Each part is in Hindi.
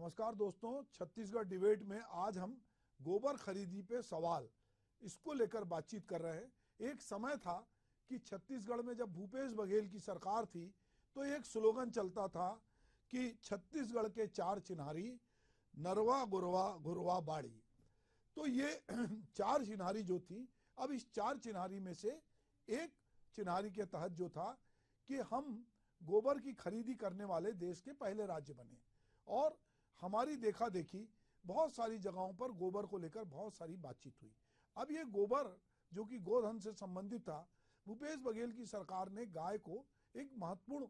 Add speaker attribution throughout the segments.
Speaker 1: नमस्कार दोस्तों, छत्तीसगढ़ डिबेट में आज हम गोबर खरीदी पे सवाल इसको लेकर बातचीत कर रहे हैं। एक समय था कि छत्तीसगढ़ में जब भूपेश बघेल की सरकार थी तो एक स्लोगन चलता था कि छत्तीसगढ़ के चार चिन्हारी, नरवा गुरवा घुरवा बाड़ी। तो ये चार चिन्हारी जो थी, अब इस चार चिन्हारी में से एक चिन्हारी के तहत जो था कि हम गोबर की खरीदी करने वाले देश के पहले राज्य बने और हमारी देखा देखी बहुत सारी जगहों पर गोबर को लेकर बहुत सारी बातचीत हुई। अब ये गोबर जो कि गोधन से संबंधित था, भूपेश बघेल की सरकार ने गाय को एक महत्वपूर्ण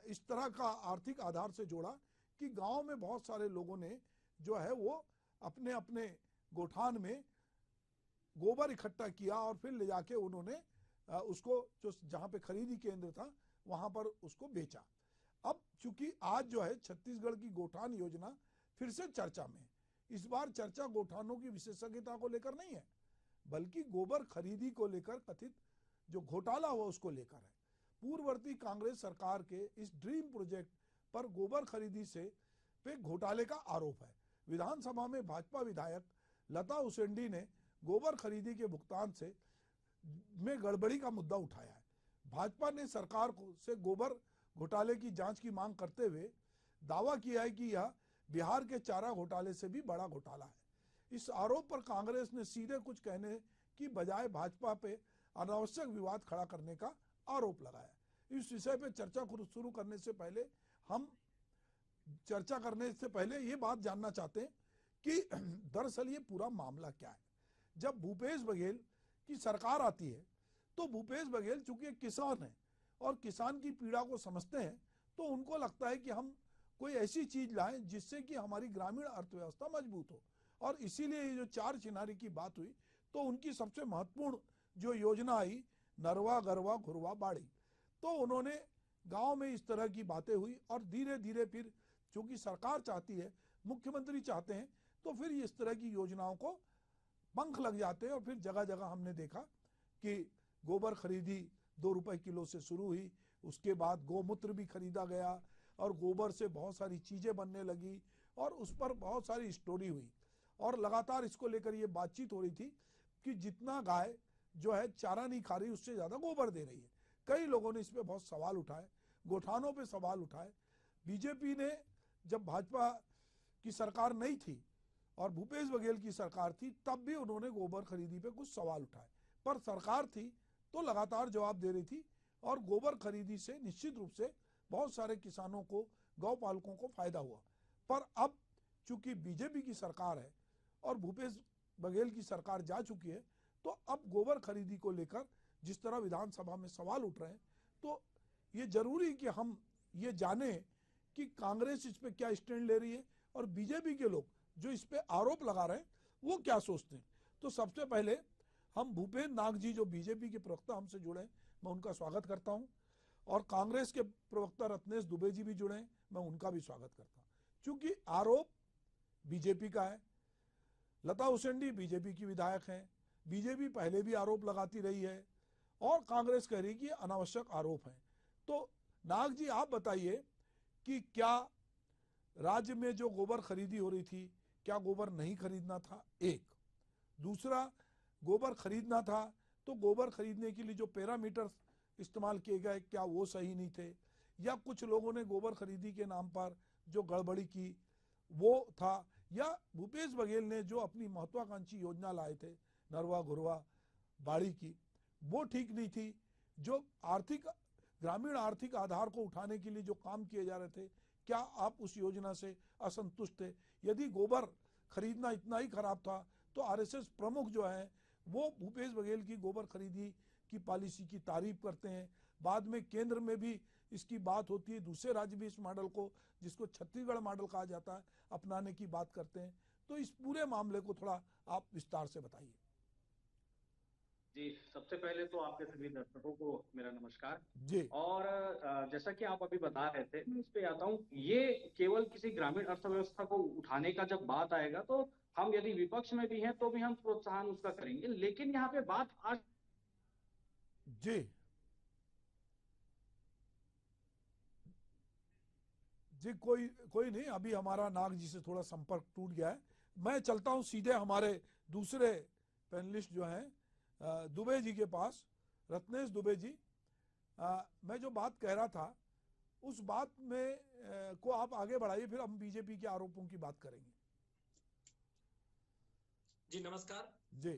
Speaker 1: इस तरह का आर्थिक आधार से जोड़ा कि गांव में बहुत सारे लोगों ने जो है वो अपने अपने गोठान में गोबर इकट्ठा किया और फिर ले जाके उन्होंने उसको जो जहाँ पे खरीदी केंद्र था वहाँ पर उसको बेचा। अब चूंकि आज जो है छत्तीसगढ़ की गोठान योजना फिर से चर्चा में, इस बार चर्चा गोठानों की विशेषज्ञता को लेकर नहीं है बल्कि गोबर खरीदी को लेकर कथित जो घोटाला हुआ उसको लेकर है। पूर्ववर्ती कांग्रेस सरकार के इस ड्रीम प्रोजेक्ट पर गोबर खरीदी से पे घोटाले का आरोप है। विधानसभा में भाजपा विधायक लता उसेंडी ने गोबर खरीदी के भुगतान से में गड़बड़ी का मुद्दा उठाया है। भाजपा ने सरकार से गोबर घोटाले की जांच की मांग करते हुए दावा किया है कि यह बिहार के चारा घोटाले से भी बड़ा घोटाला है। इस आरोप पर कांग्रेस ने सीधे कुछ कहने की बजाय भाजपा पे अनावश्यक विवाद खड़ा करने का आरोप लगाया। इस विषय पे चर्चा शुरू करने से पहले ये बात जानना चाहते हैं कि दरअसल ये पूरा मामला क्या है। जब भूपेश बघेल की सरकार आती है तो भूपेश बघेल चूंकि एक किसान है और किसान की पीड़ा को समझते हैं तो उनको लगता है कि हम कोई ऐसी चीज लाएं जिससे कि हमारी ग्रामीण अर्थव्यवस्था मजबूत हो, और इसीलिए ये जो चार चिन्हारी की बात हुई तो उनकी सबसे महत्वपूर्ण जो योजना आई नरवा गरवा घुरवा बाड़ी, तो उन्होंने गांव में इस तरह की बातें हुई और धीरे धीरे फिर चूंकि सरकार चाहती है, मुख्यमंत्री चाहते हैं, तो फिर इस तरह की योजनाओं को पंख लग जाते हैं और फिर जगह जगह हमने देखा कि गोबर खरीदी 2 रुपए किलो से शुरू हुई, उसके बाद गोमूत्र भी खरीदा गया और गोबर से बहुत सारी चीजें बनने लगी और उस पर बहुत सारी स्टोरी हुई और लगातार इसको लेकर ये बातचीत हो रही थी कि जितना गाय जो है चारा नहीं खा रही उससे ज्यादा गोबर दे रही है। कई लोगों ने इस पे बहुत सवाल उठाए, गोठानों पे सवाल उठाए। बीजेपी ने जब भाजपा की सरकार नहीं थी और भूपेश बघेल की सरकार थी तब भी उन्होंने गोबर खरीदी पे कुछ सवाल उठाए, पर सरकार थी तो लगातार जवाब दे रही थी और गोबर खरीदी से निश्चित रूप से बहुत सारे किसानों को, गौ पालकों को फायदा हुआ। पर अब चूंकि बीजेपी की सरकार है और भूपेश बघेल की सरकार जा चुकी है तो अब गोबर खरीदी को लेकर जिस तरह विधानसभा में सवाल उठ रहे हैं तो ये जरूरी कि हम ये जाने कि कांग्रेस इस पे क्या स्टैंड ले रही है और बीजेपी के लोग जो इस पे आरोप लगा रहे हैं वो क्या सोचते हैं। तो सबसे पहले हम भूपेंद्र नाग जी जो बीजेपी के प्रवक्ता हमसे जुड़े हैं, मैं उनका स्वागत करता हूं, और कांग्रेस के प्रवक्ता रत्नेश दुबे जी भी जुड़े हैं, मैं उनका भी स्वागत करता हूं। चूंकि आरोप बीजेपी का है, लता उसेंडी बीजेपी की विधायक हैं, बीजेपी पहले भी आरोप लगाती रही है और कांग्रेस कह रही कि अनावश्यक आरोप है। तो नाग जी आप बताइए कि क्या राज्य में जो गोबर खरीदी हो रही थी, क्या गोबर नहीं खरीदना था? एक दूसरा, गोबर खरीदना था तो गोबर खरीदने के लिए जो पैरामीटर्स इस्तेमाल किए गए क्या वो सही नहीं थे, या कुछ लोगों ने गोबर खरीदी के नाम पर जो गड़बड़ी की वो था, या भूपेश बघेल ने जो अपनी महत्वाकांक्षी योजना लाए थे नरवा घुरवा बाड़ी की वो ठीक नहीं थी, जो ग्रामीण आर्थिक आधार को उठाने के लिए जो काम किए जा रहे थे क्या आप उस योजना से असंतुष्ट थे? यदि गोबर खरीदना इतना ही खराब था तो आरएसएस प्रमुख जो है वो भूपेश बघेल की गोबर खरीदी की पॉलिसी की तारीफ करते हैं, बाद में केंद्र में भी इसकी बात होती है, दूसरे राज्य भी इस मॉडल को, जिसको छत्तीसगढ़ मॉडल कहा जाता है, अपनाने की बात करते हैं। तो इस पूरे मामले को थोड़ा आप विस्तार से बताइए।
Speaker 2: जी, सबसे पहले तो आपके सभी दर्शकों को मेरा नमस्कार।
Speaker 1: जी
Speaker 2: और जैसा कि आप अभी बता रहे थे, मैं इस पे आता हूँ। ये केवल किसी ग्रामीण अर्थव्यवस्था को उठाने का जब बात आएगा तो हम यदि विपक्ष में भी हैं तो भी हम प्रोत्साहन उसका करेंगे, लेकिन यहाँ पे बात आज
Speaker 1: जी जी कोई कोई नहीं, अभी हमारा नाग जी से थोड़ा संपर्क टूट गया है। मैं चलता हूं सीधे हमारे दूसरे पैनलिस्ट जो हैं दुबे जी के पास। रत्नेश दुबे जी, मैं जो बात कह रहा था उस बात में को आप आगे बढ़ाइए, फिर हम बीजेपी के आरोपों की बात करेंगे।
Speaker 3: जी नमस्कार
Speaker 1: जी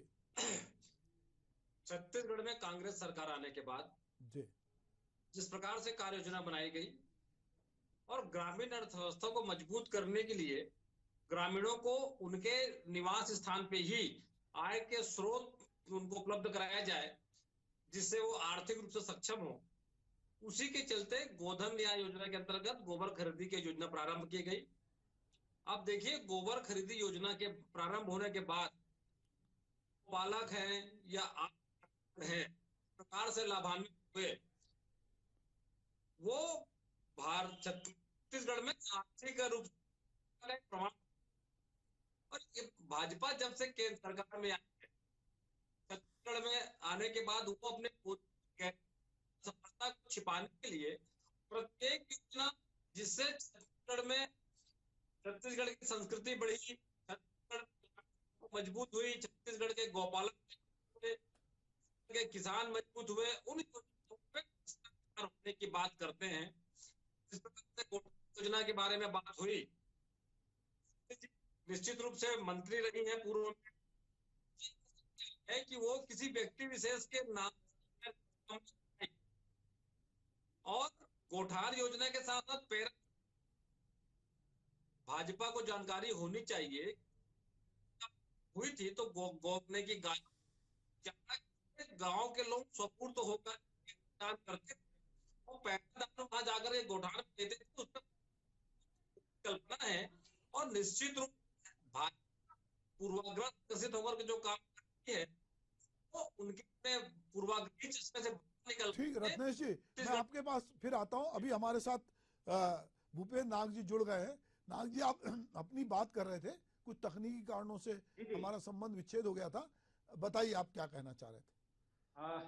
Speaker 3: छत्तीसगढ़ में कांग्रेस सरकार आने के बाद
Speaker 1: जी
Speaker 3: जिस प्रकार से कार्य योजना बनाई गई और ग्रामीण अर्थव्यवस्था को मजबूत करने के लिए ग्रामीणों को उनके निवास स्थान पे ही आय के स्रोत उनको उपलब्ध कराया जाए, जिससे वो आर्थिक रूप से सक्षम हो, उसी के चलते गोधन न्याय योजना के अंतर्गत गोबर खरीदी की योजना प्रारंभ की गई। अब देखिए, गोबर खरीदी योजना के प्रारंभ होने के बाद पालक हैं या हैं प्रकार से लाभान्वित हुए, वो भारत छत्तीसगढ़ में आर्थिक रूप से प्रमाण। और ये भाजपा जब से केंद्र सरकार में आई है, छत्तीसगढ़ में आने के बाद वो अपने सफलता को छिपाने के लिए प्रत्येक योजना जिससे छत्तीसगढ़ की संस्कृति बढ़ी, छत्तीसगढ़ मजबूत हुई, छत्तीसगढ़ के गौपालक के किसान मजबूत हुए, उन होने की बात करते हैं। जिस प्रकार से योजना के बारे में बात हुई, निश्चित रूप से मंत्री रही है पूर्व में, है कि वो किसी व्यक्ति विशेष के नाम और कोठार योजना के साथ साथ पैरा भाजपा को जानकारी होनी चाहिए हुई थी तो गोपने की गाय गांव के लोग स्वपूर्त होकर दान करते और पैसा दान वहां जाकर के गोठान देते थे, उसका कल्पना है। और निश्चित रूप भाजपा पूर्वाग्रह विकसित होकर के जो काम करती है वो उनके पूर्वाग्रही चर्चा से निकल।
Speaker 1: ठीक रत्नेश जी, मैं आपके पास फिर आता हूं। अभी हमारे साथ भूपेंद्र नाग जी जुड़ गए हैं। नाग जी, आप अपनी बात कर रहे थे, कुछ तकनीकी कारणों से हमारा संबंध विच्छेद हो गया था, बताइए आप क्या कहना चाह रहे थे।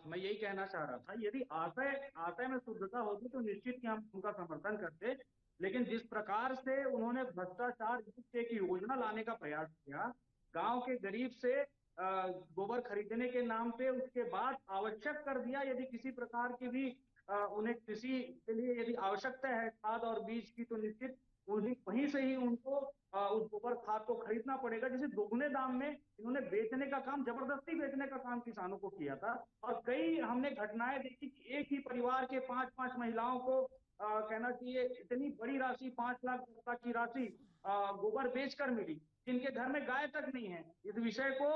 Speaker 2: मैं यही कहना चाह रहा था, यदि आशय आशय में शुद्धता होती तो निश्चित ही हम उनका समर्थन करते, लेकिन जिस प्रकार से उन्होंने भ्रष्टाचार युक्त एक योजना लाने का प्रयास किया, गांव के गरीब से गोबर खरीदने के नाम पे, उसके बाद आवश्यक कर दिया यदि किसी प्रकार की भी उन्हें कृषि के लिए यदि आवश्यकता है खाद और बीज की, तो निश्चित वहीं से ही उनको उस गोबर खाद को खरीदना पड़ेगा, जिसे दोगुने दाम में इन्होंने बेचने का काम, जबरदस्ती बेचने का काम किसानों को किया था। और कई हमने घटनाएं देखी कि एक ही परिवार के 5-5 महिलाओं को कहना चाहिए इतनी बड़ी राशि 5 लाख की राशि गोबर बेचकर मिली, जिनके घर में गाय तक नहीं है। इस विषय को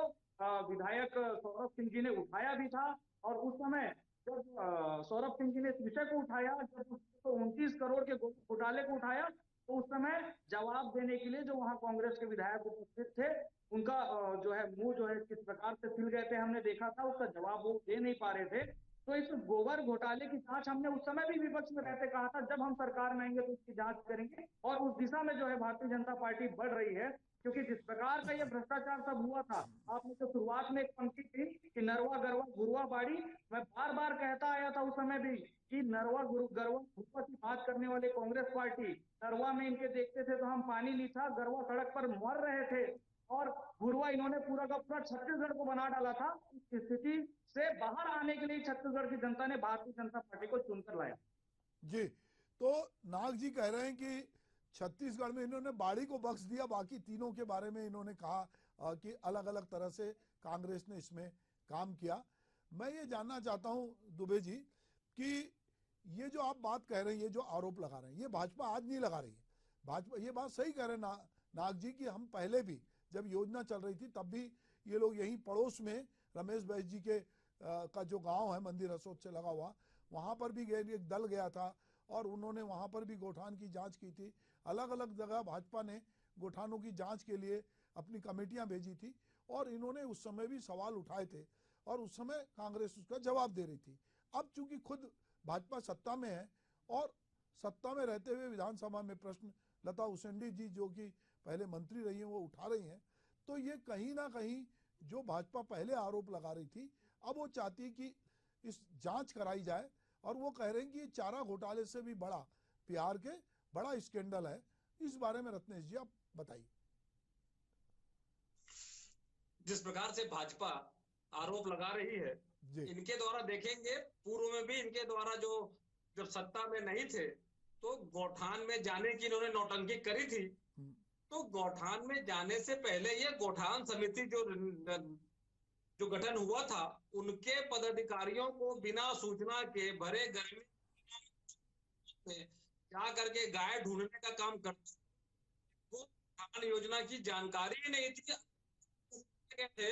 Speaker 2: विधायक सौरभ सिंह जी ने उठाया भी था, और उस समय जब सौरभ सिंह जी ने इस विषय को उठाया, जब 29 करोड़ के घोटाले को उठाया, तो उस समय जवाब देने के लिए जो वहां कांग्रेस के विधायक उपस्थित थे, उनका जो है मुंह जो है किस प्रकार से सिल गए थे, हमने देखा था। उसका जवाब वो दे नहीं पा रहे थे। तो इस गोबर घोटाले की जांच हमने उस समय भी विपक्ष में रहते कहा था, जब हम सरकार में आएंगे तो इसकी जांच करेंगे, और उस दिशा में जो है भारतीय जनता पार्टी बढ़ रही है। क्योंकि जिस प्रकार का ये भ्रष्टाचार सब हुआ था, आपने तो शुरुआत में एक पंक्ति थी कि नरवा गरवा गुरुआ बाड़ी, मैं बार बार कहता आया था उस समय भी कि नरवा गरवा गुरुआ की बात करने वाले कांग्रेस पार्टी, नरवा में इनके देखते थे तो हम पानी नहीं था, गरवा सड़क पर मर रहे थे, और गुरुआ इन्होंने पूरा का पूरा छत्तीसगढ़ को बना डाला था। इस स्थिति से बाहर आने के लिए छत्तीसगढ़ की जनता ने भारतीय जनता पार्टी को चुनकर लाया।
Speaker 1: जी, तो नाग जी कह रहे हैं कि छत्तीसगढ़ में इन्होंने बाड़ी को बख्श दिया, बाकी तीनों के बारे में इन्होंने कहा कि अलग अलग तरह से कांग्रेस ने इसमें काम किया। मैं ये जानना चाहता हूं दुबे जी कि ये जो आप बात कह रहे हैं, ये जो आरोप लगा रहे हैं, ये भाजपा आज नहीं लगा रही है। भाजपा ये बात सही कह रहे हैं नाग जी, कि हम पहले भी जब योजना चल रही थी तब भी ये लोग यहीं पड़ोस में रमेश बैस जी के का जो गांव है मंदिर हसोद से लगा हुआ, वहां पर भी एक दल गया था और उन्होंने वहां पर भी गोठान की जांच की थी। अलग अलग जगह भाजपा ने गोठानों की जांच के लिए अपनी कमेटियां भेजी थी, और इन्होंने उस समय भी सवाल उठाए थे, और उस समय कांग्रेस उसका जवाब दे रही थी। अब चूंकि खुद भाजपा सत्ता में है, और सत्ता में रहते हुए विधानसभा में प्रश्न लता उसेंडी जी जो कि पहले मंत्री रही हैं वो उठा रही हैं, तो ये कहीं ना कहीं जो भाजपा पहले आरोप लगा रही थी, अब वो चाहती है कि इस जांच कराई जाए। और वो कह रहे हैं कि चारा घोटाले से भी बड़ा बिहार के बड़ा स्कैंडल है। इस बारे में रत्नेश जी आप बताइए।
Speaker 3: जिस प्रकार से भाजपा आरोप लगा रही है,
Speaker 1: जी
Speaker 3: इनके द्वारा देखेंगे, पूर्व में भी इनके द्वारा जो जब सत्ता में नहीं थे तो गौठान में जाने की इन्होंने नौटंकी करी थी।
Speaker 1: हम्म,
Speaker 3: तो गौठान में जाने से पहले ये गौठान समिति जो गठन हुआ था, उनके पदाधिकारियों को बिना सूचना के भरे गर्मी में जा करके गाय ढूंढने का काम करते, वो गौठान योजना की जानकारी ही नहीं थी थे।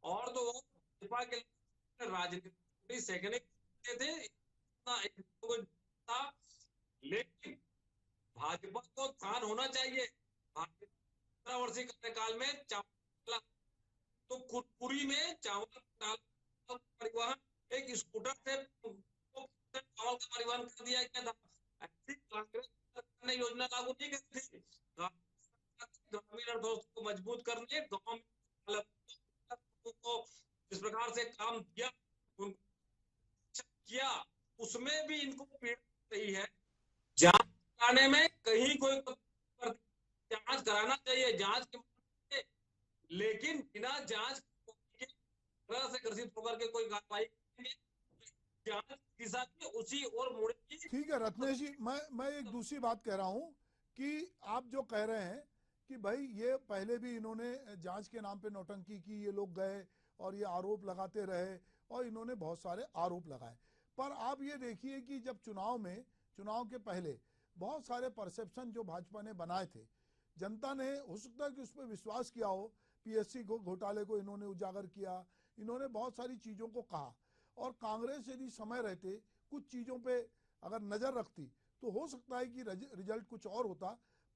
Speaker 3: और तो वो भाजपा के राजनीति सेकने थे, इतना था। लेकिन भाजपा को ध्यान होना चाहिए, 15 वर्षीय कार्यकाल में चावल तो कुरकुरी में चावल परिवहन एक स्कूटर से चावल का परिवहन कर दिया गया था। ऐसी कांग्रेस ने योजना लागू नहीं की थी। ग्रामीण अर्थव्यवस्था को मजबूत करने, गांव में को जिस प्रकार से काम किया उसमें भी इनको पीड़ा रही है। जांच कराने में कहीं कोई जांच कराना चाहिए, जांच के, लेकिन बिना जांच से ग्रसित होकर के कोई कार्रवाई, जांच दिशा की उसी और मुड़ेगी।
Speaker 1: ठीक है रत्नेश जी, मैं एक दूसरी बात कह रहा हूं कि आप जो कह रहे हैं कि भाई ये पहले भी इन्होंने जांच के नाम पे नौटंकी की, ये लोग गए और ये आरोप लगाते रहे और इन्होंने बहुत सारे आरोप लगाए। पर आप ये देखिए कि जब चुनाव के पहले बहुत सारे परसेप्शन जो भाजपा ने बनाए थे, जनता ने हो सकता है कि उस पर विश्वास किया हो, पीएससी को घोटाले को इन्होंने उजागर किया, इन्होंने बहुत सारी चीज़ों को कहा। और कांग्रेस यदि समय रहते कुछ चीज़ों पे अगर नज़र रखती तो हो सकता है कि रिजल्ट कुछ और होता।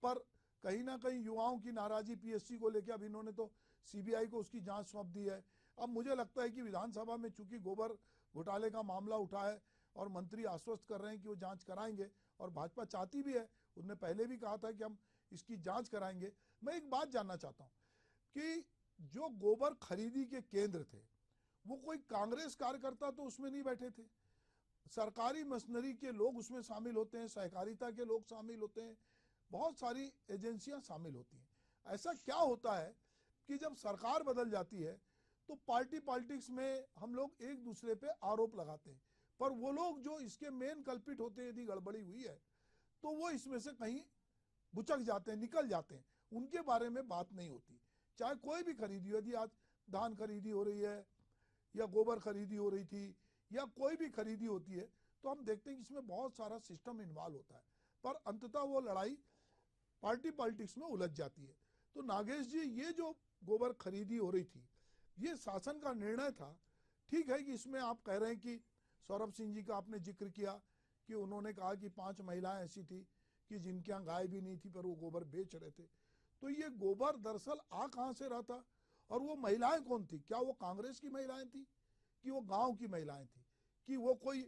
Speaker 1: पर कहीं ना कहीं युवाओं की नाराज़गी पीएससी को लेकर, अब इन्होंने तो सीबीआई को उसकी जांच सौंप दी है। अब मुझे लगता है कि विधानसभा में चूंकि गोबर घोटाले का मामला उठा है और मंत्री आश्वस्त कर रहे हैं कि वो जांच कराएंगे और भाजपा चाहती भी है, उन्होंने पहले भी कहा था कि हम इसकी जांच कराएंगे। मैं एक बात जानना चाहता हूँ कि जो गोबर खरीदी के केंद्र थे वो कोई कांग्रेस कार्यकर्ता तो उसमें नहीं बैठे थे, सरकारी मशीनरी के लोग उसमें शामिल होते हैं, सहकारिता के लोग शामिल होते हैं, बहुत सारी एजेंसियां शामिल होती हैं। ऐसा क्या होता है कि जब सरकार बदल जाती है तो पार्टी पॉलिटिक्स में हम लोग एक दूसरे पे आरोप लगाते हैं, पर वो लोग जो इसके मेन कल्पिट होते हैं यदि गड़बड़ी हुई है तो वो इसमें से कहीं बुचक जाते हैं, निकल जाते हैं, उनके बारे में बात नहीं होती। चाहे कोई भी खरीदी हो, यदि आज धान खरीदी हो रही है या गोबर खरीदी हो रही थी या कोई भी खरीदी होती है तो हम देखते हैं कि इसमें बहुत सारा सिस्टम इन्वॉल्व होता है, पर अंततः वो लड़ाई पार्टी पॉलिटिक्स में उलझ जाती है। तो नागेश जी, ये जो गोबर खरीदी हो रही थी ये शासन का निर्णय था, ठीक है कि इसमें आप कह रहे हैं कि सौरभ सिंह जी का आपने जिक्र किया कि उन्होंने कहा कि 5 महिलाएं ऐसी थी कि जिनके यहाँ गाय भी नहीं थी पर वो गोबर बेच रहे थे। तो ये गोबर दरअसल आ कहाँ से रहा था और वो महिलाएं कौन थी? क्या वो कांग्रेस की महिलाएं थी कि वो गांव की महिलाएं थी कि वो कोई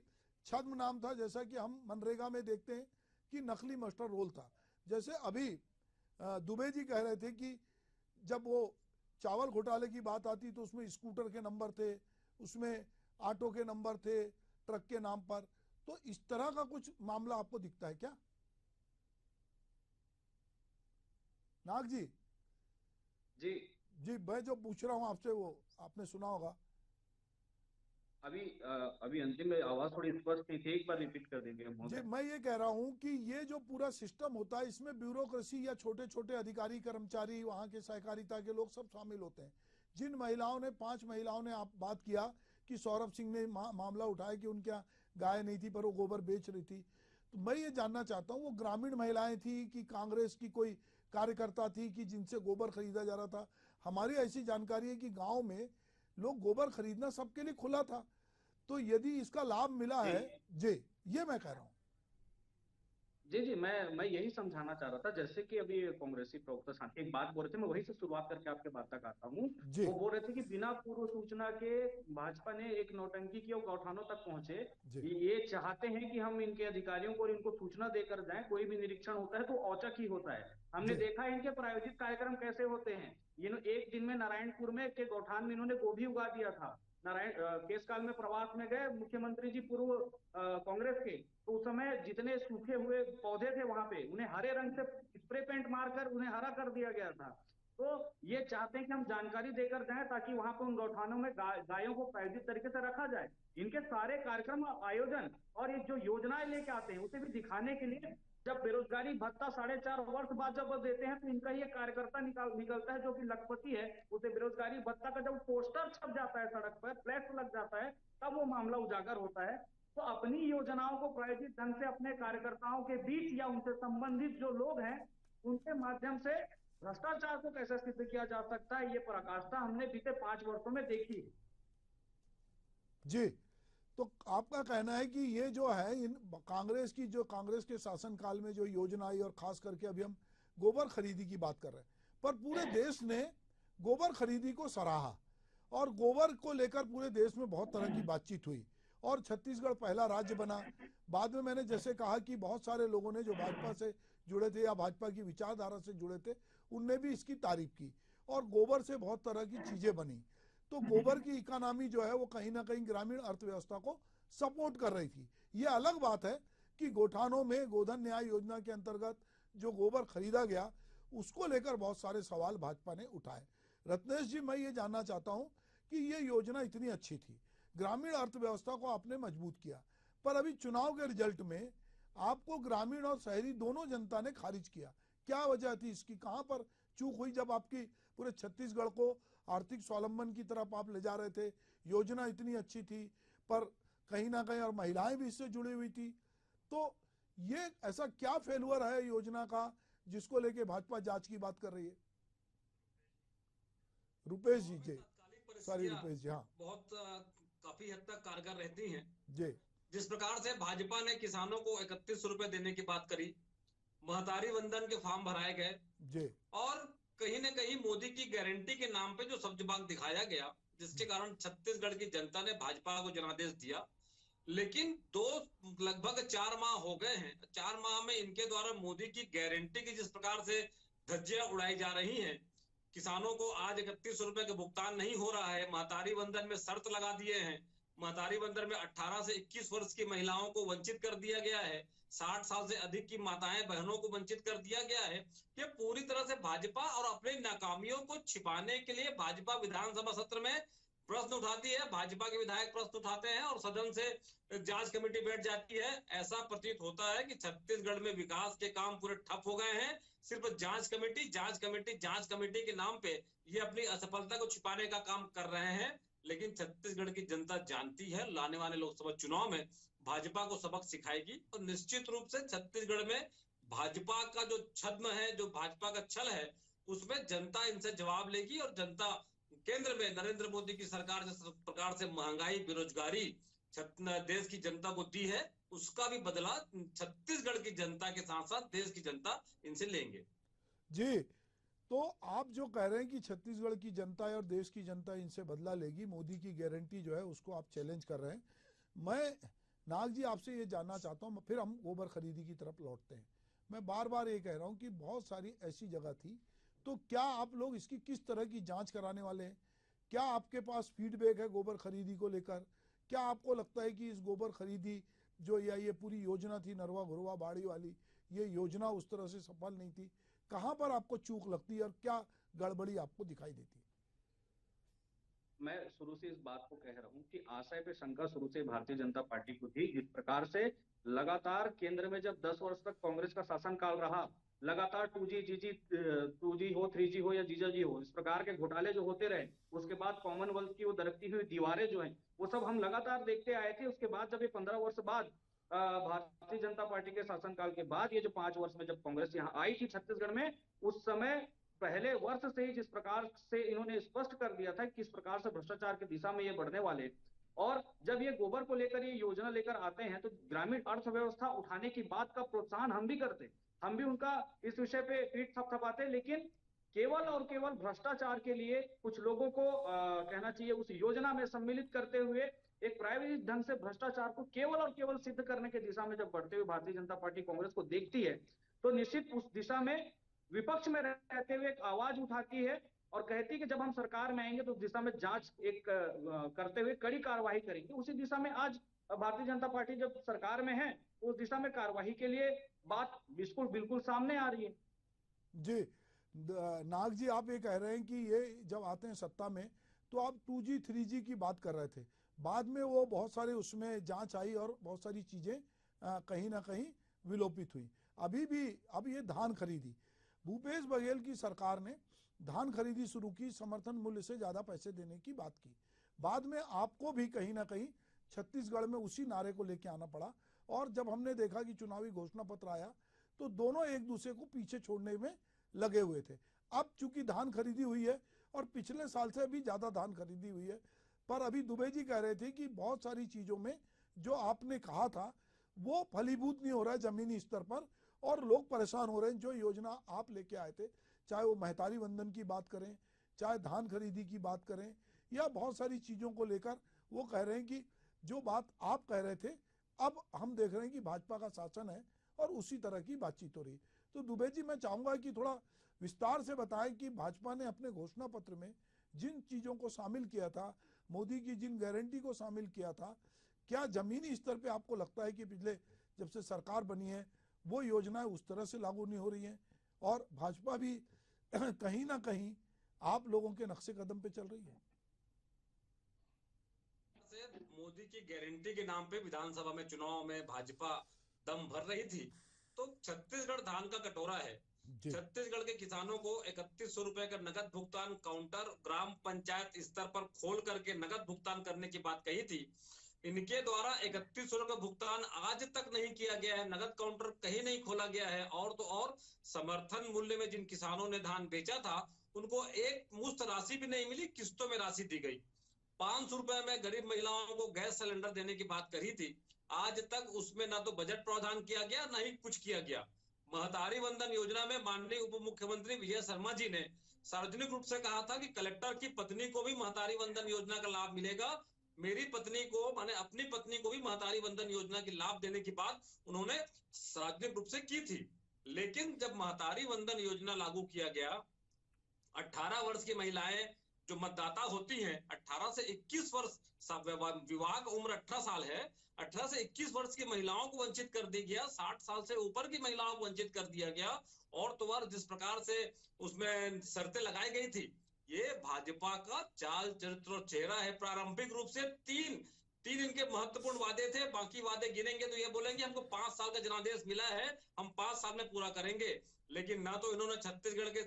Speaker 1: छद्म नाम था, जैसा कि हम मनरेगा में देखते हैं कि नकली मास्टर रोल था। जैसे अभी दुबे जी कह रहे थे कि जब वो चावल घोटाले की बात आती तो उसमें स्कूटर के नंबर थे, उसमें ऑटो के नंबर थे, ट्रक के नाम पर। तो इस तरह का कुछ मामला आपको दिखता है क्या नाग जी?
Speaker 2: जी
Speaker 1: जी, मैं जो पूछ रहा हूं आपसे वो आपने सुना होगा।
Speaker 2: अभी अंतिम में आवाज थोड़ी स्पष्ट नहीं थी, एक बार रिपीट कर देंगे
Speaker 1: जी,
Speaker 2: महोदय।
Speaker 1: मैं ये कह रहा हूं कि ये जो पूरा सिस्टम होता है इसमें ब्यूरोक्रेसी या छोटे छोटे अधिकारी कर्मचारी, वहां के सहकारिता के लोग सब शामिल होते हैं। जिन महिलाओं ने 5 महिलाओं ने आप बात किया कि सौरभ सिंह ने मामला उठाया कि उनके यहाँ गाय नहीं थी पर वो गोबर बेच रही थी, तो मैं ये जानना चाहता हूँ वो ग्रामीण महिलाएं थी कि कांग्रेस की कोई कार्यकर्ता थी कि जिनसे गोबर खरीदा जा रहा था? हमारी ऐसी जानकारी है कि गाँव में लोग गोबर खरीदना सबके लिए खुला था, तो यदि इसका लाभ मिला
Speaker 2: जी
Speaker 1: है, जी ये मैं कह रहा हूँ।
Speaker 2: जी जी, मैं यही समझाना चाह रहा था। जैसे कि अभी कांग्रेसी प्रवक्ता साथी एक बात बोल रहे थे, मैं वही से शुरुआत करके आपके बात तक आता हूँ।
Speaker 1: जी
Speaker 2: वो बोल रहे थे कि बिना पूर्व सूचना के भाजपा ने एक नौटंकी की और गौठानों तक पहुंचे।
Speaker 1: जी
Speaker 2: ये चाहते हैं कि हम इनके अधिकारियों को और इनको सूचना देकर जाएं। कोई भी निरीक्षण होता है तो औचक ही होता है। हमने
Speaker 1: जी
Speaker 2: देखा है इनके प्रायोजित कार्यक्रम कैसे होते हैं। ये एक दिन में नारायणपुर में के गौठान में इन्होंने गोभी उगा दिया था। नारायण केसकाल में प्रवास में गए मुख्यमंत्री जी पूर्व कांग्रेस के, तो उस समय जितने सूखे हुए पौधे थे वहां पे उन्हें हरे रंग से स्प्रे पेंट मारकर उन्हें हरा कर दिया गया था। तो ये चाहते हैं कि हम जानकारी देकर जाएं ताकि वहां पर उन गौठानों में गायों को प्रायोजित तरीके से रखा जाए। इनके सारे कार्यक्रम आयोजन और ये जो योजनाएं लेके आते हैं उसे भी दिखाने के लिए, जब बेरोजगारी भत्ता 4.5 वर्ष बाद जब वो देते हैं तो इनका ही एक कार्यकर्ता निकलता है जो कि लखपति है, उसे बेरोजगारी भत्ता का जब पोस्टर छप जाता है, सड़क पर फ्लैक्स लग जाता है, तब वो मामला उजागर होता है। तो अपनी योजनाओं को प्रायोजित ढंग से अपने कार्यकर्ताओं के बीच या उनसे संबंधित जो लोग हैं उनके माध्यम से भ्रष्टाचार को कैसे सिद्ध किया जा सकता है, ये पराकाष्ठा हमने बीते 5 वर्षों में देखी है।
Speaker 1: जी, तो आपका कहना है कि ये जो है इन कांग्रेस के शासनकाल में जो योजना आई, और खास करके अभी हम गोबर खरीदी की बात कर रहे हैं, पर पूरे देश ने गोबर खरीदी को सराहा और गोबर को लेकर पूरे देश में बहुत तरह की बातचीत हुई और छत्तीसगढ़ पहला राज्य बना। बाद में मैंने जैसे कहा कि बहुत सारे लोगों ने जो भाजपा से जुड़े थे या भाजपा की विचारधारा से जुड़े थे उनने भी इसकी तारीफ की और गोबर से बहुत तरह की चीजें बनी। तो गोबर की इकोनॉमी जो है वो कहीं ना कहीं ग्रामीण अर्थव्यवस्था को सपोर्ट कर रही थी। ये अलग बात है कि गोठानों में गोधन न्याय योजना के अंतर्गत जो गोबर खरीदा गया उसको लेकर बहुत सारे सवाल भाजपा ने उठाए। रत्नेश जी, मैं ये जानना चाहता हूं कि ये योजना इतनी अच्छी थी, ग्रामीण अर्थव्यवस्था को आपने मजबूत किया, पर अभी चुनाव के रिजल्ट में आपको ग्रामीण और शहरी दोनों जनता ने खारिज किया। क्या वजह थी इसकी? कहां पर चूक हुई जब आपकी पूरे छत्तीसगढ़ को आर्थिक स्वावलंबन की तरफ आप ले जा रहे थे? योजना इतनी अच्छी थी पर कहीं ना कहीं और महिलाएं भी इससे जुड़ी हुई थी, तो ये ऐसा क्या फेलुअर है योजना का जिसको लेके भाजपा जांच की बात कर रही है? रुपेश जी, जी सॉरी रुपेश जी, हाँ
Speaker 3: बहुत काफी हद तक कारगर रहती हैं।
Speaker 1: जी,
Speaker 3: जिस प्रकार से भाजपा ने किसानों को 3100 रुपए देने की बात करी, महतारी वंदन के फॉर्म भराए गए
Speaker 1: जी,
Speaker 3: और कहीं न कहीं मोदी की गारंटी के नाम पे जो सब्ज बाग दिखाया गया, जिसके कारण छत्तीसगढ़ की जनता ने भाजपा को जनादेश दिया। लेकिन लगभग 4 माह हो गए हैं। 4 माह में इनके द्वारा मोदी की गारंटी की जिस प्रकार से धज्जियां उड़ाई जा रही हैं, किसानों को आज 3100 रुपए का भुगतान नहीं हो रहा है। महतारी वंदन में शर्त लगा दिए हैं। महतारी वंदन में 18 से 21 वर्ष की महिलाओं को वंचित कर दिया गया है। 60 साल से अधिक की माताएं बहनों को वंचित कर दिया गया है। ये पूरी तरह से भाजपा और अपनी नाकामियों को छिपाने के लिए भाजपा विधानसभा सत्र में प्रश्न उठाती है, भाजपा के विधायक प्रश्न उठाते हैं और सदन से जांच कमेटी बैठ जाती है। ऐसा प्रतीत होता है कि छत्तीसगढ़ में विकास के काम पूरे ठप हो गए हैं। सिर्फ जांच कमेटी के नाम पे ये अपनी असफलता को छिपाने का काम कर रहे हैं। लेकिन छत्तीसगढ़ की जनता जानती है लाने वाले लोकसभा चुनाव में भाजपा को सबक सिखाएगी और निश्चित रूप से छत्तीसगढ़ में भाजपा का जो छद्म है, जो भाजपा का छल है, उसमें जनता इनसे जवाब लेगी और जनता केंद्र में नरेंद्र मोदी की सरकार जिस प्रकार से महंगाई, बेरोजगारी देश की जनता को दी है, उसका भी बदला छत्तीसगढ़ की जनता के साथ साथ देश की जनता इनसे लेंगे।
Speaker 1: जी, तो आप जो कह रहे हैं कि छत्तीसगढ़ की जनता और देश की जनता इनसे बदला लेगी, मोदी की गारंटी जो है उसको आप चैलेंज कर रहे हैं। मैं नाग जी आपसे ये जानना चाहता हूँ, फिर हम गोबर खरीदी की तरफ लौटते हैं। मैं बार बार ये कह रहा हूँ कि बहुत सारी ऐसी जगह थी, तो क्या आप लोग इसकी किस तरह की जांच कराने वाले हैं? क्या आपके पास फीडबैक है गोबर खरीदी को लेकर? क्या आपको लगता है कि इस गोबर खरीदी जो या ये पूरी योजना थी नरवा घुरवा बाड़ी वाली, ये योजना उस तरह से सफल नहीं थी? कहां पर आपको चूक लगती है और क्या गड़बड़ी आपको दिखाई देती है?
Speaker 2: मैं शुरू से इस बात को कह रहा हूं कि आशय पे शंका शुरू से भारतीय जनता पार्टी को थी। जिस प्रकार से लगातार केंद्र में जब 10 वर्ष तक कांग्रेस का शासनकाल रहा, लगातार 2G हो, 3G हो या जीजा जी हो, इस प्रकार के घोटाले जो होते रहे, उसके बाद कॉमनवेल्थ की वो दरकती हुई दीवारें जो हैं वो सब हम लगातार देखते आए थे। उसके बाद जब ये 15 वर्ष बाद भारतीय जनता पार्टी के शासनकाल के बाद ये जो 5 वर्ष में जब कांग्रेस यहाँ आई थी छत्तीसगढ़ में, उस समय पहले वर्ष से ही जिस प्रकार से इन्होंने स्पष्ट कर दिया था कि किस प्रकार से भ्रष्टाचार की दिशा में ये बढ़ने वाले, और जब ये गोबर को लेकर ये योजना लेकर आते हैं तो ग्रामीण अर्थव्यवस्था उठाने की बात का प्रोत्साहन हम भी करते, हम भी उनका इस विषय पे पीठ थपथपाते, लेकिन केवल और केवल भ्रष्टाचार के लिए कुछ लोगों को कहना चाहिए उस योजना में सम्मिलित करते हुए एक प्राइवेट ढंग से भ्रष्टाचार को केवल और केवल सिद्ध करने की दिशा में जब बढ़ते हुए भारतीय जनता पार्टी कांग्रेस को देखती है तो निश्चित उस दिशा में विपक्ष में रहते हुए एक आवाज उठाती है और कहती कि जब हम सरकार में आएंगे तो उस दिशा में जांच एक करते हुए कड़ी कार्रवाई करेंगे। उसी दिशा में आज भारतीय जनता पार्टी जब सरकार में है तो उस दिशा में कार्रवाई के लिए बात बिल्कुल बिल्कुल सामने आ रही है।
Speaker 1: जी नाग जी, आप ये कह रहे हैं कि ये जब आते हैं सत्ता में तो आप 2G 3G की बात कर रहे थे, बाद में वो बहुत सारे उसमें जांच आई और बहुत सारी चीजें कहीं ना कहीं विलोपित हुई। अभी भी अब ये धान खरीदी, भूपेश बघेल की सरकार ने धान खरीदी शुरू की, समर्थन मूल्य से ज्यादा पैसे देने की बात की। बाद में आपको भी कहीं ना कहीं छत्तीसगढ़ में उसी नारे को लेके आना पड़ा, और जब हमने देखा कि चुनावी घोषणा पत्र आया तो दोनों एक दूसरे को पीछे छोड़ने में लगे हुए थे। अब चूंकि धान खरीदी हुई है और पिछले साल से भी ज्यादा धान खरीदी हुई है, पर अभी दुबे जी कह रहे थे कि बहुत सारी चीजों में जो आपने कहा था वो फलीभूत नहीं हो रहा है जमीनी स्तर पर, और लोग परेशान हो रहे हैं। जो योजना आप लेके आए थे, चाहे वो महतारी वंदन की बात करें, चाहे धान खरीदी की बात करें, या बहुत सारी चीजों को लेकर वो कह रहे हैं कि जो बात आप कह रहे थे अब हम देख रहे हैं कि भाजपा का शासन है और उसी तरह की बातचीत हो रही है। तो दुबे जी, मैं चाहूंगा कि थोड़ा विस्तार से बताएं कि भाजपा ने अपने घोषणा पत्र में जिन चीजों को शामिल किया था, मोदी की जिन गारंटी को शामिल किया था, क्या जमीनी स्तर पे आपको लगता है कि पिछले जब से सरकार बनी है वो योजनाएं उस तरह से लागू नहीं हो रही हैं, और भाजपा भी कहीं ना कहीं आप लोगों के नक्शे कदम पे चल रही है?
Speaker 3: मोदी की गारंटी के नाम पे विधानसभा में चुनाव में भाजपा दम भर रही थी, तो छत्तीसगढ़ धान का कटोरा है। छत्तीसगढ़ के किसानों को 3100 रुपए का नगद भुगतान काउंटर ग्राम पंचायत स्तर पर खोल करके नगद भुगतान करने की बात कही थी। इनके द्वारा 3100 का भुगतान आज तक नहीं किया गया है, नगद काउंटर कहीं नहीं खोला गया है। और तो और समर्थन मूल्य में जिन किसानों ने धान बेचा था उनको एक मुश्त राशि भी नहीं मिली, किस्तों में राशि दी गई। 500 रुपए में गरीब महिलाओं को गैस सिलेंडर देने की बात कही थी, आज तक उसमें ना तो बजट प्रावधान किया गया ना ही कुछ किया गया। महतारी वंदन योजना में माननीय उप मुख्यमंत्री विजय शर्मा जी ने सार्वजनिक रूप से कहा था कि कलेक्टर की पत्नी को भी महतारी वंदन योजना का लाभ मिलेगा। मेरी पत्नी को, माने अपनी पत्नी को भी महतारी वंदन योजना की लाभ देने की बात उन्होंने सार्वजनिक रूप से की थी। लेकिन जब महतारी वंदन योजना लागू किया गया, 18 वर्ष की महिलाएं जो मतदाता होती हैं, 18 से 21 वर्ष, विवाह का उम्र 18 साल है, 18 से 21 वर्ष की महिलाओं को वंचित कर दिया गया, 60 साल से ऊपर की महिलाओं को वंचित कर दिया गया। और तो और जिस प्रकार से उसमें शर्तें लगाई गई थी, ये भाजपा का चाल चरित्र और चेहरा है। प्रारंभिक रूप से तीन इनके महत्वपूर्ण वादे थे, बाकी वादे गिनेंगे तो ये बोलेंगे हमको 5 साल का जनादेश मिला है, हम 5 साल में पूरा करेंगे। लेकिन ना तो इन्होंने छत्तीसगढ़ के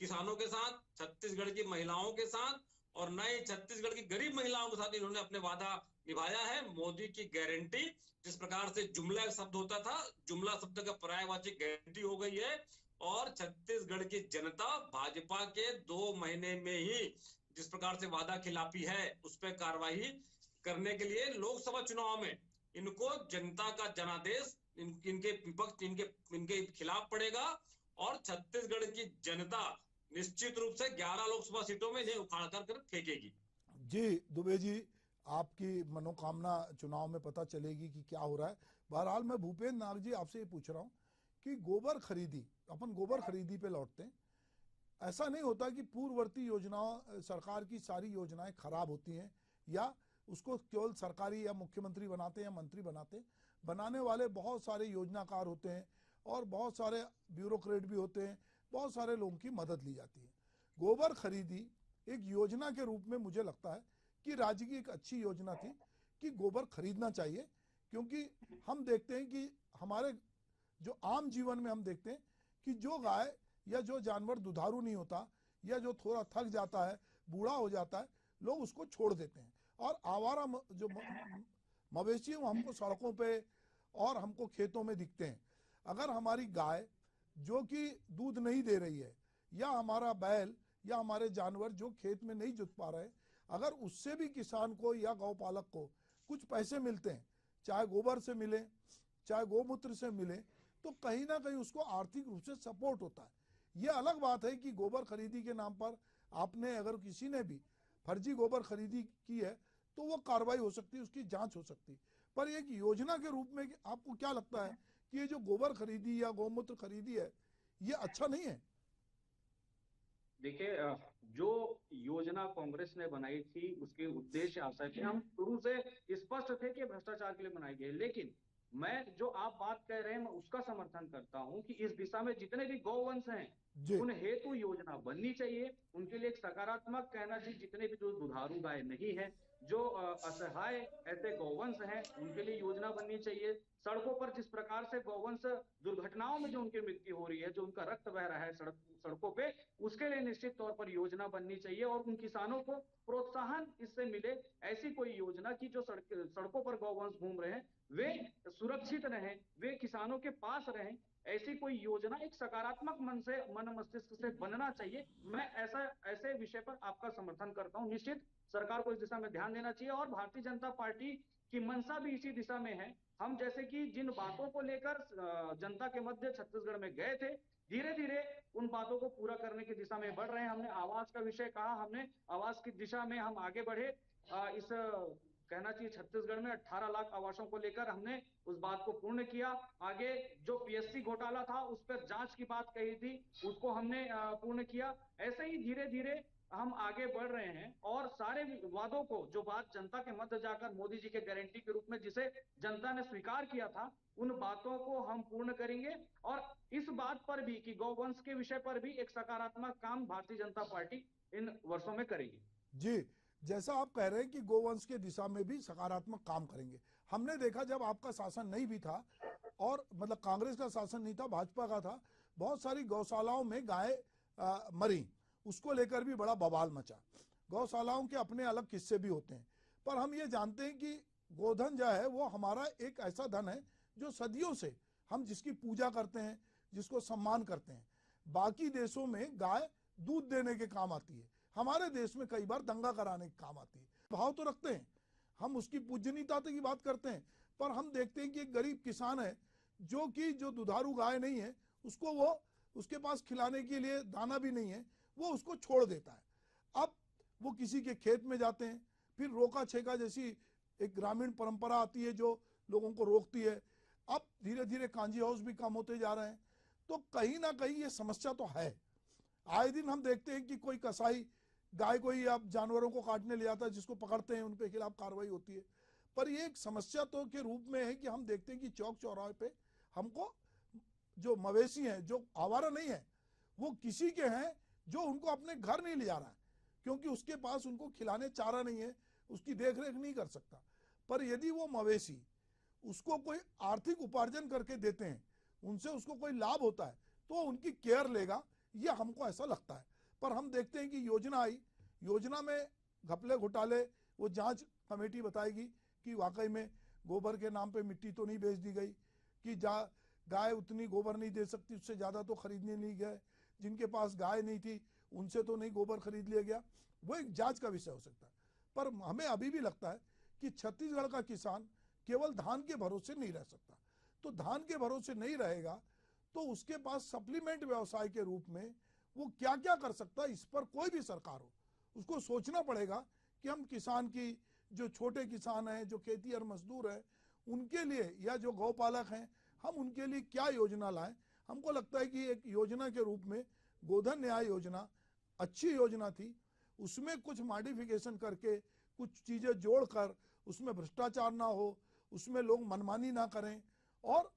Speaker 3: किसानों के साथ, छत्तीसगढ़ की महिलाओं के साथ, और न ही छत्तीसगढ़ की गरीब महिलाओं के साथ इन्होंने अपने वादा निभाया है। मोदी की गारंटी, जिस प्रकार से जुमला शब्द होता था, जुमला शब्द का पर्यायवाची गारंटी हो गई है। और छत्तीसगढ़ की जनता भाजपा के 2 महीने में ही जिस प्रकार से वादा खिलाफी है उस पर कार्रवाई करने के लिए लोकसभा चुनाव में इनको जनता का जनादेश इनके विपक्ष इनके खिलाफ पड़ेगा। और छत्तीसगढ़ की जनता निश्चित रूप से 11 लोकसभा सीटों में इन्हें उखाड़ कर फेंकेगी।
Speaker 1: जी दुबे जी, आपकी मनोकामना चुनाव में पता चलेगी कि क्या हो रहा है। बहरहाल मैं भूपेंद्र नाग जी आपसे ये पूछ रहा हूँ कि गोबर खरीदी, अपन गोबर खरीदी पे लौटते हैं। ऐसा नहीं होता कि पूर्ववर्ती योजनाओं, सरकार की सारी योजनाएं खराब होती हैं या उसको केवल सरकारी या मुख्यमंत्री बनाते हैं या मंत्री बनाते हैं। बनाने वाले बहुत सारे योजनाकार होते हैं और बहुत सारे ब्यूरोक्रेट भी होते हैं, बहुत सारे लोगों की मदद ली जाती है। गोबर खरीदी एक योजना के रूप में मुझे लगता है कि राज्य की एक अच्छी योजना थी कि गोबर खरीदना चाहिए, क्योंकि हम देखते हैं कि हमारे जो आम जीवन में हम देखते हैं कि जो गाय या जो जानवर दुधारू नहीं होता या जो थोड़ा थक जाता है, बूढ़ा हो जाता है, लोग उसको छोड़ देते हैं और आवारा जो मवेशी हमको सड़कों पे और हमको खेतों में दिखते हैं। अगर हमारी गाय जो कि दूध नहीं दे रही है या हमारा बैल या हमारे जानवर जो खेत में नहीं जुत पा रहे, अगर उससे भी किसान को या गौपालक को कुछ पैसे मिलते हैं, चाहे गोबर से मिले चाहे गोमूत्र से मिले, तो कहीं ना कहीं उसको आर्थिक रूप से सपोर्ट होता है। ये अलग बात है कि गोबर खरीदी के नाम पर आपने, अगर किसी ने भी फर्जी गोबर खरीदी की है तो वो कार्रवाई हो सकती है, उसकी जांच हो सकती है। पर एक योजना के रूप में आपको क्या लगता है कि ये जो गोबर खरीदी या गौमूत्र खरीदी है ये अच्छा नहीं है?
Speaker 2: देखिए, जो योजना कांग्रेस ने बनाई थी उसके उद्देश्य आशय थे, हम शुरू से स्पष्ट थे कि भ्रष्टाचार के लिए बनाई गई। लेकिन मैं जो आप बात कह रहे हैं मैं उसका समर्थन करता हूं कि इस दिशा में जितने भी गौवंश हैं
Speaker 1: जी
Speaker 2: उन हेतु योजना बननी चाहिए, उनके लिए एक सकारात्मक कहना चाहिए। जितने भी जो दुधारू गाय नहीं है, जो असहाय ऐसे गौवंश हैं, उनके लिए योजना बननी चाहिए। सड़कों पर जिस प्रकार से गौवंश दुर्घटनाओं में जो उनकी मृत्यु हो रही है, जो उनका रक्त बह रहा है सड़कों पे, उसके लिए निश्चित तौर पर योजना बननी चाहिए और उन किसानों को प्रोत्साहन इससे मिले। ऐसी कोई योजना की जो सड़कों पर गौवंश घूम रहे हैं वे सुरक्षित रहें, वे किसानों के पास रहें। ऐसी कोई योजना एक सकारात्मक मन मस्तिष्क से बनना चाहिए। मैं ऐसे विषय पर आपका समर्थन करता हूं। निश्चित सरकार को इस दिशा में ध्यान देना चाहिए और भारतीय जनता पार्टी की मंशा भी इसी दिशा में है। हम जैसे कि जिन बातों को लेकर जनता के मध्य छत्तीसगढ़ में गए थे, धीरे धीरे उन बातों को पूरा करने की दिशा में बढ़ रहे हैं। हमने आवास का विषय कहा, हमने आवास की दिशा में हम आगे बढ़े। इस कहना चाहिए छत्तीसगढ़ में 18 लाख आवासों को लेकर हमने उस बात को पूर्ण किया। आगे जो पीएससी घोटाला था उस पर जांच की बात कही थी, उसको हमने पूर्ण किया। ऐसे ही धीरे धीरे हम आगे बढ़ रहे हैं और सारे वादों को, जो बात जनता के मध्य जाकर मोदी जी के गारंटी के रूप में जिसे जनता ने स्वीकार किया था, उन बातों को हम पूर्ण करेंगे। और इस बात पर भी कि गौवंश के विषय पर भी एक सकारात्मक काम भारतीय जनता पार्टी इन वर्षों में करेगी।
Speaker 1: जी, जैसा आप कह रहे हैं कि गोवंश के दिशा में भी सकारात्मक काम करेंगे। हमने देखा जब आपका शासन नहीं भी था और मतलब कांग्रेस का शासन नहीं था, भाजपा का था, बहुत सारी गौशालाओं में गाय मरी, उसको लेकर भी बड़ा बवाल मचा। गौशालाओं के अपने अलग किस्से भी होते हैं, पर हम ये जानते हैं कि गोधन जो है वो हमारा एक ऐसा धन है जो सदियों से हम जिसकी पूजा करते हैं, जिसको सम्मान करते हैं। बाकी देशों में गाय दूध देने के काम आती है, हमारे देश में कई बार दंगा कराने के काम आती है। भाव तो रखते हैं, हम उसकी पूजनीयता की बात करते हैं, पर हम देखते हैं कि एक गरीब किसान है जो दुधारू गाय नहीं है, उसको वो उसके पास खिलाने के लिए दाना भी नहीं है, वो उसको छोड़ देता है। अब वो किसी के खेत में जाते हैं, फिर रोका छेका जैसी एक ग्रामीण परंपरा आती है जो लोगों को रोकती है। अब धीरे धीरे कांजी हाउस भी कम होते जा रहे हैं, तो कहीं ना कहीं ये समस्या तो है। आए दिन हम देखते हैं कि कोई कसाई गाय को ही अब जानवरों को काटने ले जाता है, जिसको पकड़ते हैं उनके खिलाफ कार्रवाई होती है। पर ये एक समस्या तो के रूप में है कि हम देखते हैं कि चौक चौराहे पे हमको जो मवेशी हैं, जो आवारा नहीं है, वो किसी के हैं जो उनको अपने घर नहीं ले जा रहा है, क्योंकि उसके पास उनको खिलाने चारा नहीं है, उसकी देख रेख नहीं कर सकता। पर यदि वो मवेशी उसको कोई आर्थिक उपार्जन करके देते हैं, उनसे उसको कोई लाभ होता है, तो उनकी केयर लेगा, ये हमको ऐसा लगता है। पर हम देखते हैं कि योजना आई, योजना में घपले घोटाले, वो जांच कमेटी बताएगी कि वाकई में गोबर के नाम पे मिट्टी तो नहीं बेच दी गई, कि गाय उतनी गोबर नहीं दे सकती, उससे ज़्यादा तो खरीदने नहीं गए, जिनके पास गाय नहीं थी उनसे तो नहीं गोबर खरीद लिया गया। वो एक जांच का विषय हो सकता है। पर हमें अभी भी लगता है कि छत्तीसगढ़ का किसान केवल धान के भरोसे नहीं रह सकता। तो धान के भरोसे नहीं रहेगा तो उसके पास सप्लीमेंट व्यवसाय के रूप में वो क्या क्या कर सकता है, इस पर कोई भी सरकार हो उसको सोचना पड़ेगा कि हम किसान की, जो छोटे किसान हैं, जो खेती और मजदूर हैं, उनके लिए, या जो गौपालक हैं, हम उनके लिए क्या योजना लाएं। हमको लगता है कि एक योजना के रूप में गोधन न्याय योजना अच्छी योजना थी, उसमें कुछ मॉडिफिकेशन करके कुछ चीज़ें जोड़कर उसमें भ्रष्टाचार ना हो, उसमें लोग मनमानी ना करें और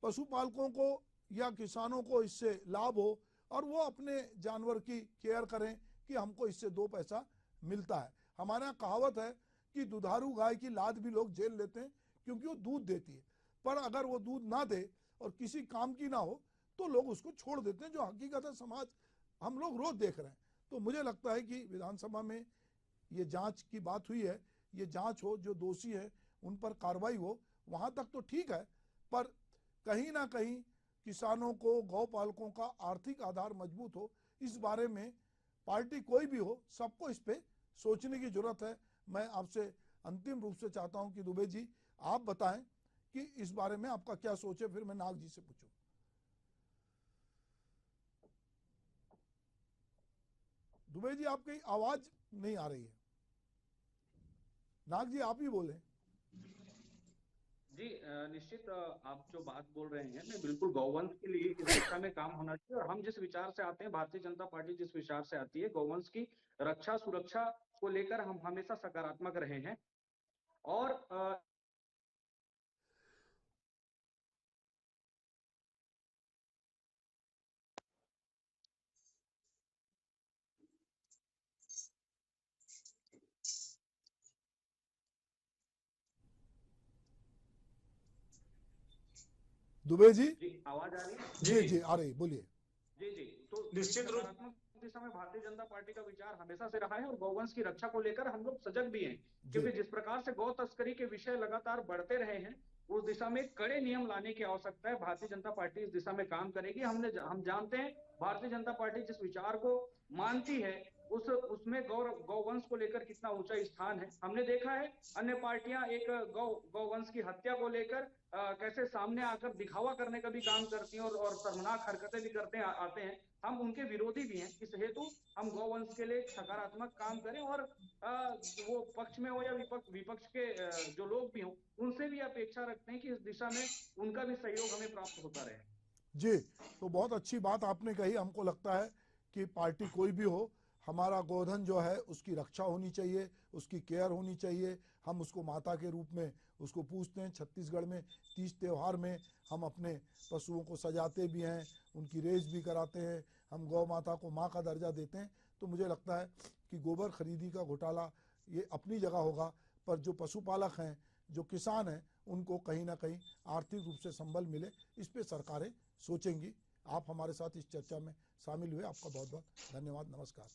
Speaker 1: पशुपालकों को या किसानों को इससे लाभ हो और वो अपने जानवर की केयर करें कि हमको इससे 2 पैसा मिलता है। हमारे यहाँ कहावत है कि दुधारू गाय की लाद भी लोग झेल लेते हैं क्योंकि वो दूध देती है, पर अगर वो दूध ना दे और किसी काम की ना हो तो लोग उसको छोड़ देते हैं, जो हकीकत है समाज हम लोग रोज देख रहे हैं। तो मुझे लगता है कि विधानसभा में ये जांच की बात हुई है, ये जांच हो, जो दोषी है उन पर कार्रवाई हो, वहां तक तो ठीक है, पर कहीं ना कहीं किसानों को, गौपालकों का आर्थिक आधार मजबूत हो, इस बारे में पार्टी कोई भी हो, सबको इस पे सोचने की जरूरत है। मैं आपसे अंतिम रूप से चाहता हूं कि दुबे जी आप बताएं कि इस बारे में आपका क्या सोच है, फिर मैं नाग जी से पूछूं। दुबे जी आपकी आवाज नहीं आ रही है, नाग जी आप ही बोले।
Speaker 2: जी निश्चित आप जो बात बोल रहे हैं मैं बिल्कुल गौवंश के लिए इस दिशा में काम होना चाहिए। और हम जिस विचार से आते हैं, भारतीय जनता पार्टी जिस विचार से आती है, गौवंश की रक्षा सुरक्षा को लेकर हम हमेशा सकारात्मक रहे हैं। और
Speaker 1: दुबे जी।
Speaker 2: जी आवाज आ रही है?
Speaker 1: जी जी आ रही, बोलिए।
Speaker 2: जी जी। तो
Speaker 3: निश्चित रूप
Speaker 2: सकारात्मक दिशा में भारतीय जनता पार्टी का विचार हमेशा से रहा है, और गौवंश की रक्षा को लेकर हम लोग सजग भी हैं।
Speaker 1: जी
Speaker 2: क्योंकि जिस प्रकार से गौ तस्करी के विषय लगातार बढ़ते रहे हैं, उस दिशा में कड़े नियम लाने की आवश्यकता है। भारतीय जनता पार्टी इस दिशा में काम करेगी। हम जानते हैं भारतीय जनता पार्टी जिस विचार को मानती है, उसमें गौवंश को लेकर कितना ऊंचा स्थान है। हमने देखा है अन्य पार्टियां एक गौवंश की हत्या को लेकर कैसे सामने आकर दिखावा करने का भी काम करती हैं, और शर्मनाक हरकतें भी करते आते हैं। हम उनके विरोधी भी हैं। इस हेतु हम गौवंश के लिए एक सकारात्मक काम करें, और वो पक्ष में हो या विपक्ष के जो लोग भी हों, उनसे भी अपेक्षा रखते हैं कि इस दिशा में उनका भी सहयोग हमें प्राप्त होता रहे।
Speaker 1: जी, तो बहुत अच्छी बात आपने कही। हमको लगता है कि पार्टी कोई भी हो, हमारा गोधन जो है उसकी रक्षा होनी चाहिए, उसकी केयर होनी चाहिए। हम उसको माता के रूप में उसको पूजते हैं। छत्तीसगढ़ में तीज त्यौहार में हम अपने पशुओं को सजाते भी हैं, उनकी रेस भी कराते हैं, हम गौ माता को माँ का दर्जा देते हैं। तो मुझे लगता है कि गोबर खरीदी का घोटाला ये अपनी जगह होगा, पर जो पशुपालक हैं, जो किसान हैं, उनको कहीं ना कहीं आर्थिक रूप से संबल मिले, इस पे सरकारें सोचेंगी। आप हमारे साथ इस चर्चा में शामिल हुए, आपका बहुत बहुत धन्यवाद। नमस्कार।